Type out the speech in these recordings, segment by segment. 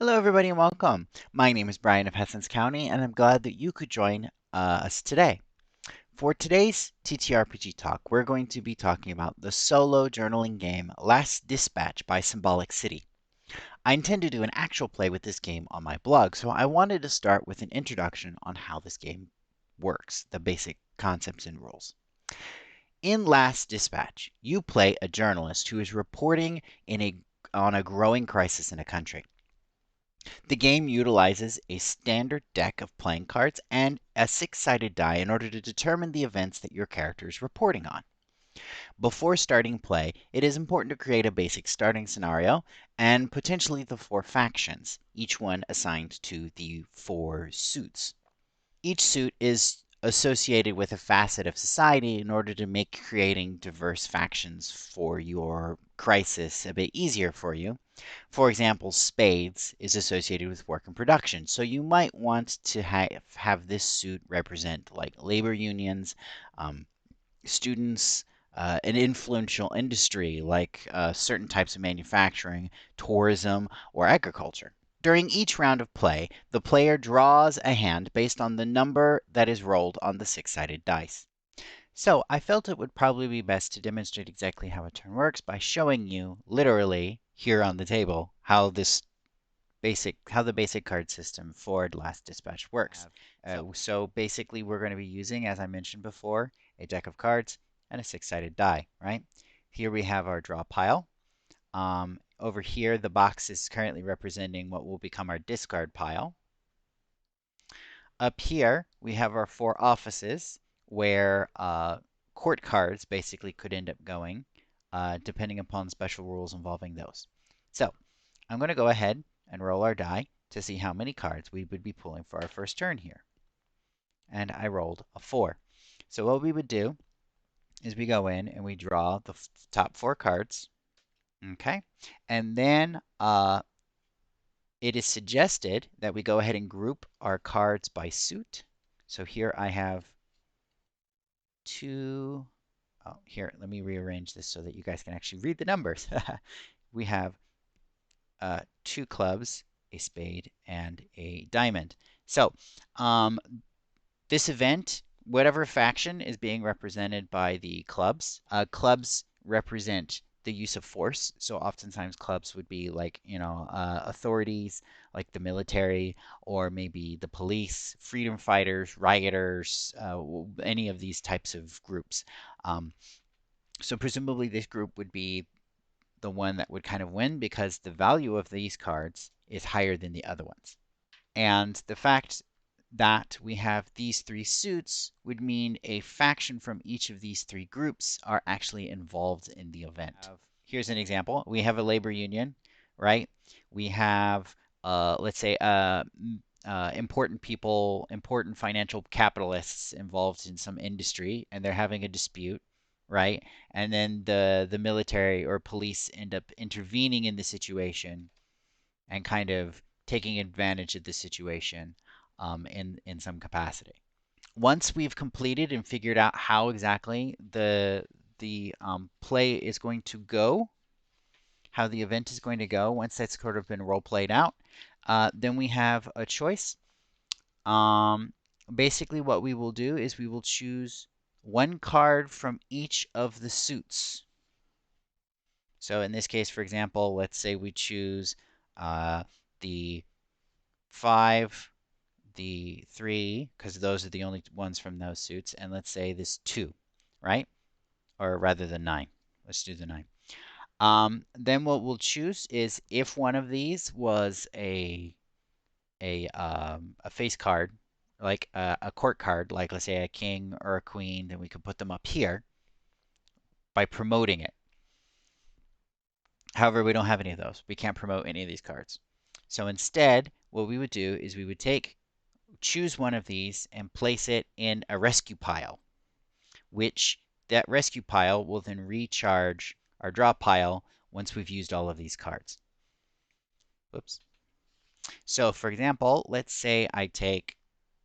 Hello, everybody, and welcome. My name is Brian of Hessan's County, and I'm glad that you could join us today. For today's TTRPG Talk, we're going to be talking about the solo journaling game Last Dispatch by Symbolic City. I intend to do an actual play with this game on my blog, so I wanted to start with an introduction on how this game works, the basic concepts and rules. In Last Dispatch, you play a journalist who is reporting on a growing crisis in a country. The game utilizes a standard deck of playing cards and a six-sided die in order to determine the events that your character is reporting on. Before starting play, it is important to create a basic starting scenario and potentially the four factions, each one assigned to the four suits. Each suit is associated with a facet of society in order to make creating diverse factions for your crisis a bit easier for you. For example, spades is associated with work and production, so you might want to have this suit represent like labor unions, um, students, an influential industry like certain types of manufacturing, tourism, or agriculture. During each round of play, the player draws a hand based on the number that is rolled on the six-sided dice. So I felt it would probably be best to demonstrate exactly how a turn works by showing you, literally, here on the table, how the basic card system for Last Dispatch works. So basically, we're going to be using, as I mentioned before, a deck of cards and a six-sided die, right? Here we have our draw pile. Over here, the box is currently representing what will become our discard pile. Up here, we have our four offices where court cards basically could end up going, depending upon special rules involving those. So I'm going to go ahead and roll our die to see how many cards we would be pulling for our first turn here. And I rolled a 4. So what we would do is we go in and we draw the top 4 cards. Okay. And then it is suggested that we go ahead and group our cards by suit. So here I have two. Oh, here, let me rearrange this so that you guys can actually read the numbers. We have two clubs, a spade, and a diamond. So this event, whatever faction is being represented by the clubs, clubs represent the use of force. So oftentimes clubs would be like, authorities like the military or maybe the police, freedom fighters, rioters, any of these types of groups. Um, so presumably this group would be the one that would kind of win because the value of these cards is higher than the other ones. And the fact that we have these three suits would mean a faction from each of these three groups are actually involved in the event. Here's an example. We have a labor union, right? We have, let's say, important people, important financial capitalists involved in some industry, and they're having a dispute, right? And then the military or police end up intervening in the situation and kind of taking advantage of the situation in some capacity. Once we've completed and figured out how exactly the play is going to go, how the event is going to go, once that's sort of been role played out, then we have a choice. Um, Basically, what we will do is we will choose one card from each of the suits. So in this case, for example, let's say we choose the 5, the 3, because those are the only ones from those suits, and let's say this 2, right? Or rather the 9. Let's do the 9. Then what we'll choose is if one of these was a face card, like a court card, like let's say a king or a queen, then we could put them up here by promoting it. However, we don't have any of those. We can't promote any of these cards. So instead, what we would do is we would choose one of these and place it in a rescue pile, which that rescue pile will then recharge our draw pile once we've used all of these cards. Whoops. So for example, let's say I take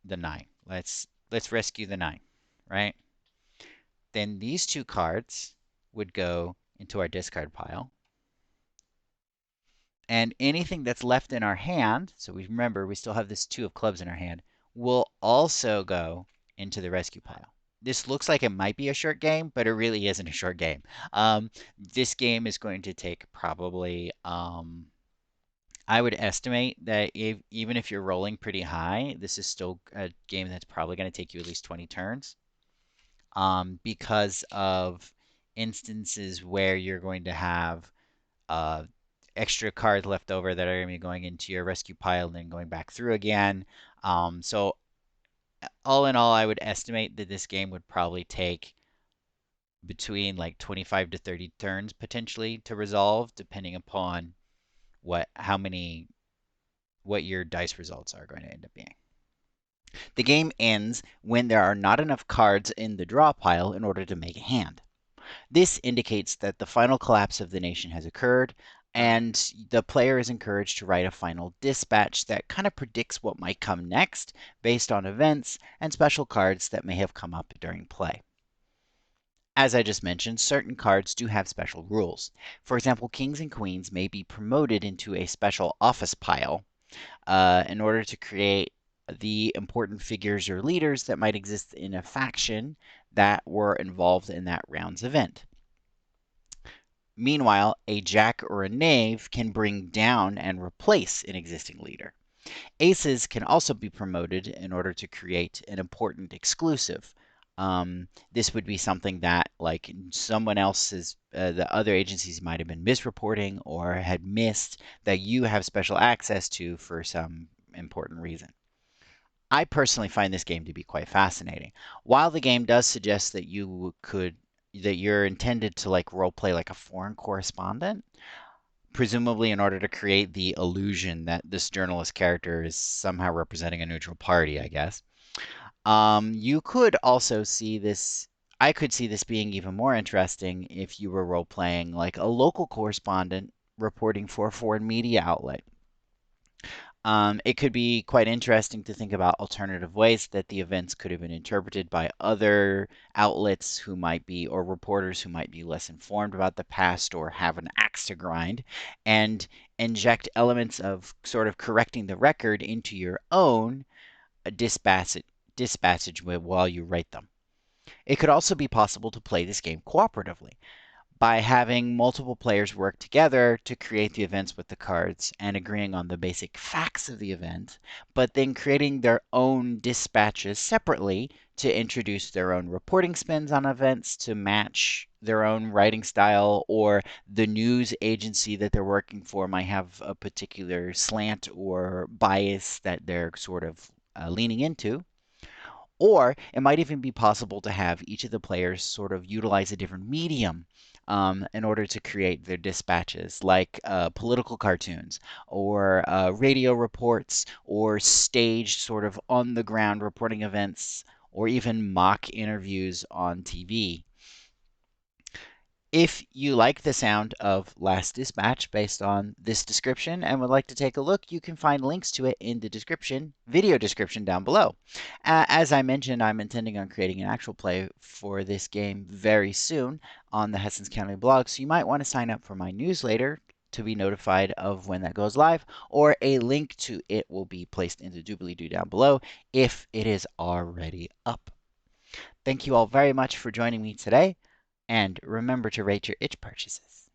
the 9. Let's rescue the 9, right? Then these two cards would go into our discard pile. And anything that's left in our hand, so we remember we still have this two of clubs in our hand, will also go into the rescue pile. This looks like it might be a short game, but it really isn't a short game. This game is going to take probably, I would estimate that even if you're rolling pretty high, this is still a game that's probably going to take you at least 20 turns, because of instances where you're going to have uh, extra cards left over that are going to be going into your rescue pile and then going back through again. So all in all, I would estimate that this game would probably take between like 25 to 30 turns potentially to resolve, depending upon how many what your dice results are going to end up being. The game ends when there are not enough cards in the draw pile in order to make a hand. This indicates that the final collapse of the nation has occurred, and the player is encouraged to write a final dispatch that kind of predicts what might come next based on events and special cards that may have come up during play. As I just mentioned, certain cards do have special rules. For example, kings and queens may be promoted into a special office pile in order to create the important figures or leaders that might exist in a faction that were involved in that round's event. Meanwhile, a jack or a knave can bring down and replace an existing leader. Aces can also be promoted in order to create an important exclusive. This would be something that, like, someone else's, the other agencies might have been misreporting or had missed that you have special access to for some important reason. I personally find this game to be quite fascinating. While the game does suggest that you're intended to like role play like a foreign correspondent, presumably in order to create the illusion that this journalist character is somehow representing a neutral party, I guess. You could also see this. I could see this being even more interesting if you were role playing like a local correspondent reporting for a foreign media outlet. It could be quite interesting to think about alternative ways that the events could have been interpreted by other outlets who might be, or reporters who might be less informed about the past or have an axe to grind, and inject elements of sort of correcting the record into your own dispatch while you write them. It could also be possible to play this game cooperatively by having multiple players work together to create the events with the cards and agreeing on the basic facts of the event, but then creating their own dispatches separately to introduce their own reporting spins on events to match their own writing style, or the news agency that they're working for might have a particular slant or bias that they're sort of leaning into. Or it might even be possible to have each of the players sort of utilize a different medium in order to create their dispatches, like political cartoons or radio reports or staged sort of on the ground reporting events or even mock interviews on TV. If you like the sound of Last Dispatch based on this description and would like to take a look, you can find links to it in the video description down below. As I mentioned, I'm intending on creating an actual play for this game very soon on the Hessan's County blog, so you might want to sign up for my newsletter to be notified of when that goes live, or a link to it will be placed in the doobly-doo down below if it is already up. Thank you all very much for joining me today. And remember to rate your itch purchases.